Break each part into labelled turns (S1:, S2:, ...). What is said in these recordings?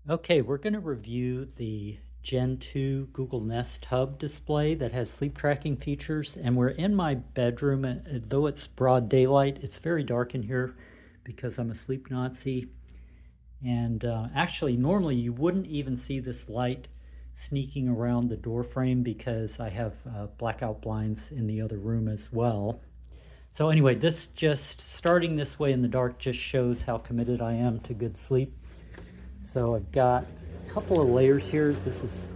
S1: Okay, we're going to review the Gen 2 Google Nest Hub display that has sleep tracking features, and we're in my bedroom. And though it's broad daylight, it's very dark in here because I'm a sleep Nazi. And actually, normally you wouldn't even see this light sneaking around the door frame because I have blackout blinds in the other room as well. So anyway, this just starting this way in the dark just shows how committed I am to good sleep. So I've got a couple of layers here. This is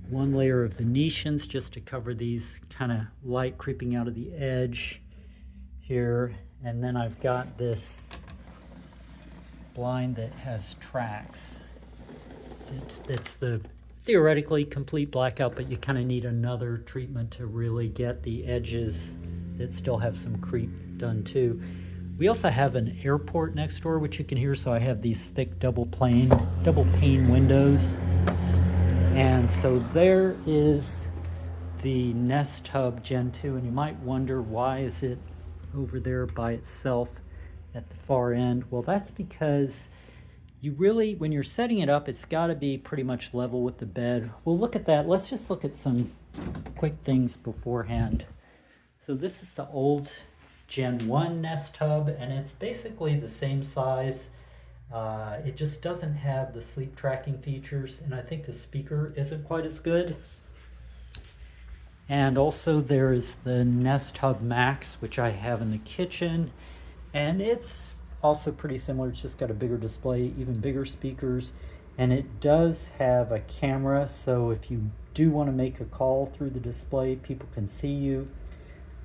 S1: one layer of Venetians just to cover these kind of light creeping out of the edge here. And then I've got this blind that has tracks. It's the theoretically complete blackout, but you kind of need another treatment to really get the edges that still have some creep done too. We also have an airport next door, which you can hear, so I have these thick double pane windows. And so there is the Nest Hub Gen 2, and you might wonder, why is it over there by itself at the far end? Well, that's because you really, when you're setting it up, it's got to be pretty much level with the bed. We'll look at that. Let's just look at some quick things beforehand. So this is the old Gen 1 Nest Hub, and it's basically the same size. It just doesn't have the sleep tracking features, and I think the speaker isn't quite as good. And also there is the Nest Hub Max, which I have in the kitchen, and it's also pretty similar. It's just got a bigger display, even bigger speakers, and it does have a camera, so if you do want to make a call through the display, people can see you.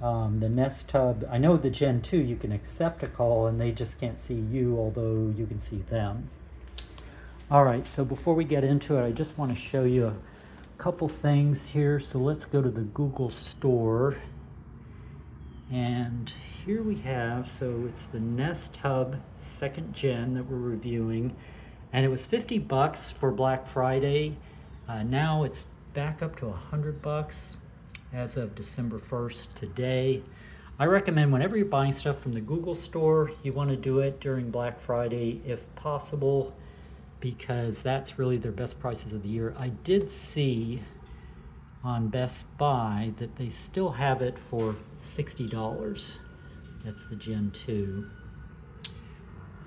S1: The Nest Hub, I know the Gen 2 you can accept a call and they just can't see you, although you can see them. Alright, so before we get into it, I just want to show you a couple things here. So let's go to the Google Store, and here we have, so it's the Nest Hub 2nd Gen that we're reviewing, and it was $50 for Black Friday. Now it's back up to $100 as of December 1st today. I recommend whenever you're buying stuff from the Google Store, you want to do it during Black Friday if possible, because that's really their best prices of the year. I did see on Best Buy that they still have it for $60. That's the Gen 2.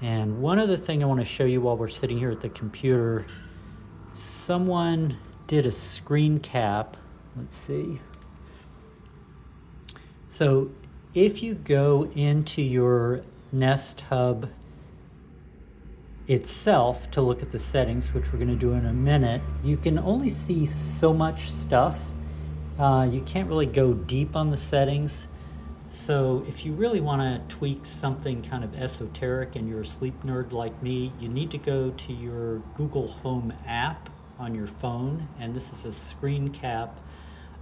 S1: And one other thing I want to show you while we're sitting here at the computer, someone did a screen cap. Let's see. So if you go into your Nest Hub itself to look at the settings, which we're going to do in a minute, you can only see so much stuff. You can't really go deep on the settings. So if you really want to tweak something kind of esoteric and you're a sleep nerd like me, you need to go to your Google Home app on your phone, and this is a screen cap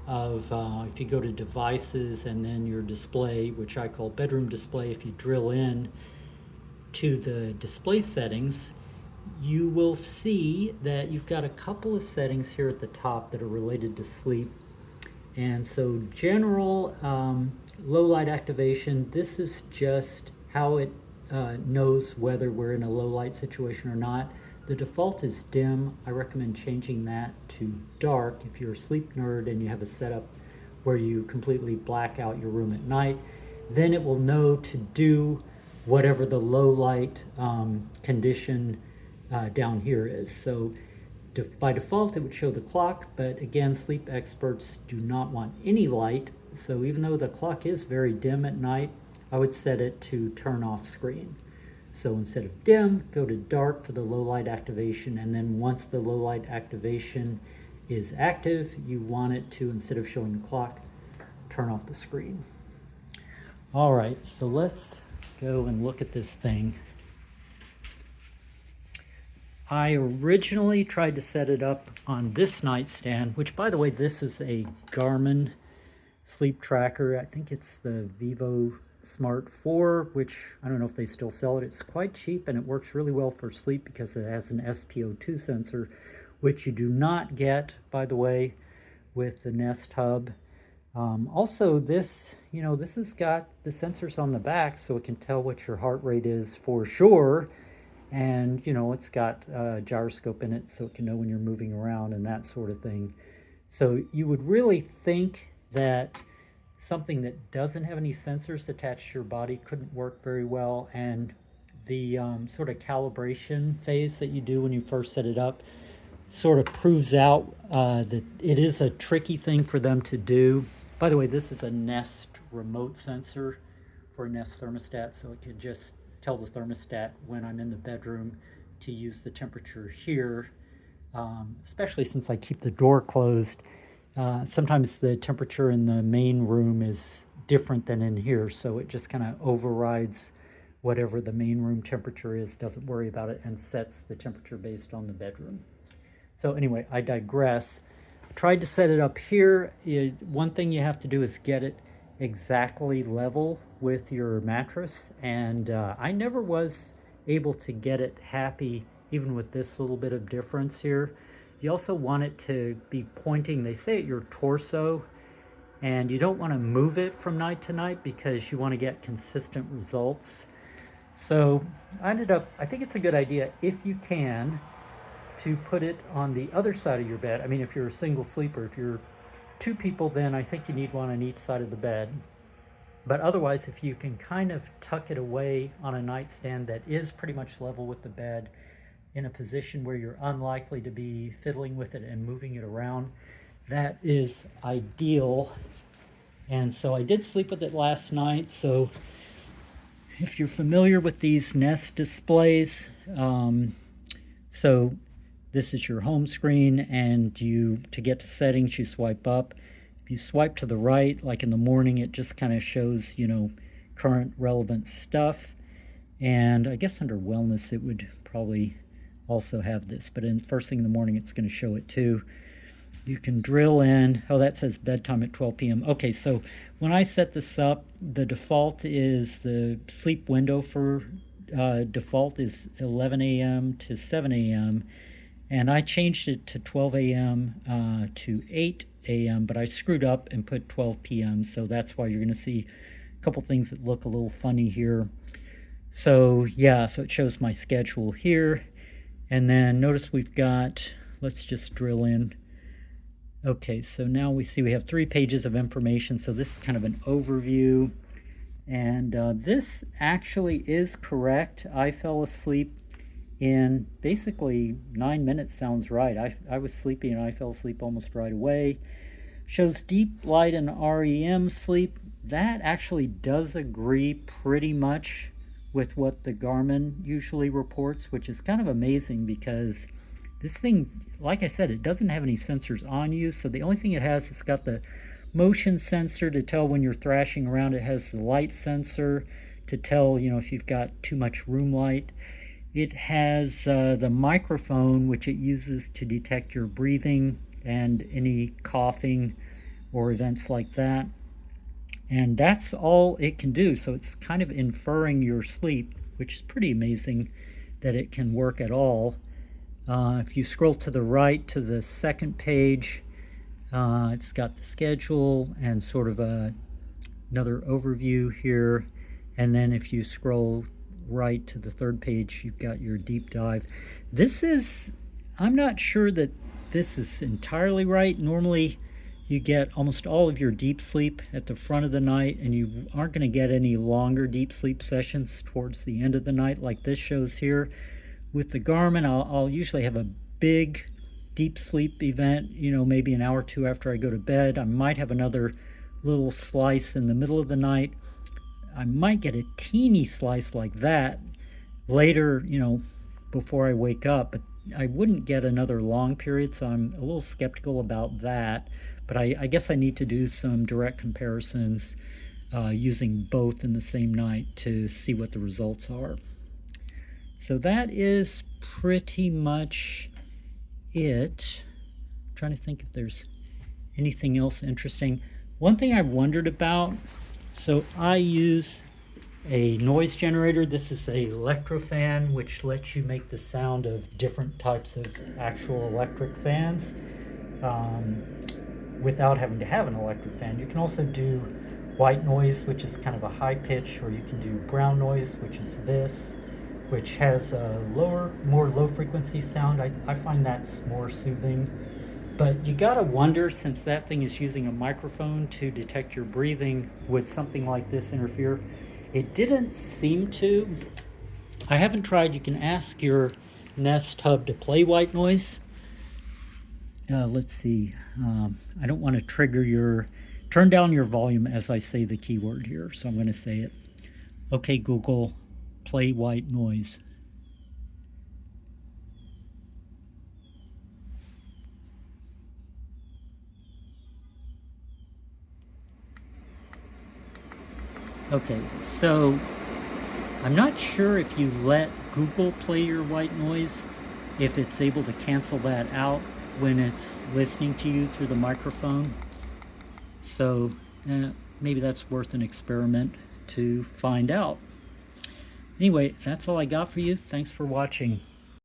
S1: of, if you go to devices and then your display, which I call bedroom display, if you drill in to the display settings, you will see that you've got a couple of settings here at the top that are related to sleep. And so general low light activation, this is just how it knows whether we're in a low light situation or not. The default is dim. I recommend changing that to dark if you're a sleep nerd and you have a setup where you completely black out your room at night. Then it will know to do whatever the low light condition down here is. So by default it would show the clock, but again, sleep experts do not want any light. So even though the clock is very dim at night, I would set it to turn off screen. So instead of dim, go to dark for the low light activation, and then once the low light activation is active, you want it to, instead of showing the clock, turn off the screen. All right, so let's go and look at this thing. I originally tried to set it up on this nightstand, which, by the way, this is a Garmin sleep tracker. I think it's the Vivosmart 4, which I don't know if they still sell it. It's quite cheap and it works really well for sleep because it has an SpO2 sensor, which you do not get, by the way, with the Nest Hub. Also, this has got the sensors on the back, so it can tell what your heart rate is for sure. And you know, it's got a gyroscope in it so it can know when you're moving around and that sort of thing. So you would really think that something that doesn't have any sensors attached to your body couldn't work very well. And the sort of calibration phase that you do when you first set it up sort of proves out that it is a tricky thing for them to do. By the way, this is a Nest remote sensor for a Nest thermostat, so it can just tell the thermostat when I'm in the bedroom to use the temperature here, especially since I keep the door closed. Sometimes the temperature in the main room is different than in here, so it just kind of overrides whatever the main room temperature is, doesn't worry about it, and sets the temperature based on the bedroom. So anyway, I digress. I tried to set it up here. One thing you have to do is get it exactly level with your mattress, and I never was able to get it happy even with this little bit of difference here. You also want it to be pointing, they say, at your torso, and you don't want to move it from night to night because you want to get consistent results. So I think it's a good idea, if you can, to put it on the other side of your bed. I mean, if you're a single sleeper, if you're two people, then I think you need one on each side of the bed. But otherwise, if you can kind of tuck it away on a nightstand that is pretty much level with the bed, in a position where you're unlikely to be fiddling with it and moving it around, that is ideal. And so I did sleep with it last night. So if you're familiar with these Nest displays, so this is your home screen, and to get to settings, you swipe up. If you swipe to the right, like in the morning, it just kind of shows, current relevant stuff. And I guess under wellness, it would probably also have this, but in first thing in the morning, it's going to show it too. You can drill in. Oh, that says bedtime at 12 p.m. Okay, so when I set this up, the default is the sleep window for default is 11 a.m. to 7 a.m. And I changed it to 12 a.m. To 8 a.m., but I screwed up and put 12 p.m. So that's why you're going to see a couple things that look a little funny here. So yeah, so it shows my schedule here. And then notice we've got, let's just drill in. Okay, so now we see we have 3 pages of information. So this is kind of an overview. And this actually is correct. I fell asleep in basically 9 minutes, sounds right. I was sleepy and I fell asleep almost right away. Shows deep light and REM sleep. That actually does agree pretty much with what the Garmin usually reports, which is kind of amazing because this thing, like I said, it doesn't have any sensors on you. So the only thing it has, it's got the motion sensor to tell when you're thrashing around. It has the light sensor to tell, if you've got too much room light. It has the microphone, which it uses to detect your breathing and any coughing or events like that. And that's all it can do. So it's kind of inferring your sleep, which is pretty amazing that it can work at all. If you scroll to the right to the second page, it's got the schedule and sort of another overview here. And then if you scroll right to the third page, you've got your deep dive. I'm not sure that this is entirely right. Normally, you get almost all of your deep sleep at the front of the night, and you aren't going to get any longer deep sleep sessions towards the end of the night like this shows here. With the Garmin, I'll usually have a big deep sleep event, maybe an hour or two after I go to bed. I might have another little slice in the middle of the night. I might get a teeny slice like that later, before I wake up, but I wouldn't get another long period, so I'm a little skeptical about that. But I guess I need to do some direct comparisons using both in the same night to see what the results are. So that is pretty much it. I'm trying to think if there's anything else interesting. One thing I wondered about, so I use a noise generator. This is a electrofan, which lets you make the sound of different types of actual electric fans without having to have an electric fan. You can also do white noise, which is kind of a high pitch, or you can do brown noise, which is this. which has a more low frequency sound. I find that's more soothing. But you gotta wonder, since that thing is using a microphone to detect your breathing, would something like this interfere? It didn't seem to. I haven't tried. You can ask your Nest Hub to play white noise. Let's see. I don't want to trigger turn down your volume as I say the keyword here, so I'm going to say it. Okay, Google, play white noise. Okay, so I'm not sure if you let Google play your white noise, if it's able to cancel that out when it's listening to you through the microphone. So maybe that's worth an experiment to find out. Anyway, that's all I got for you. Thanks for watching.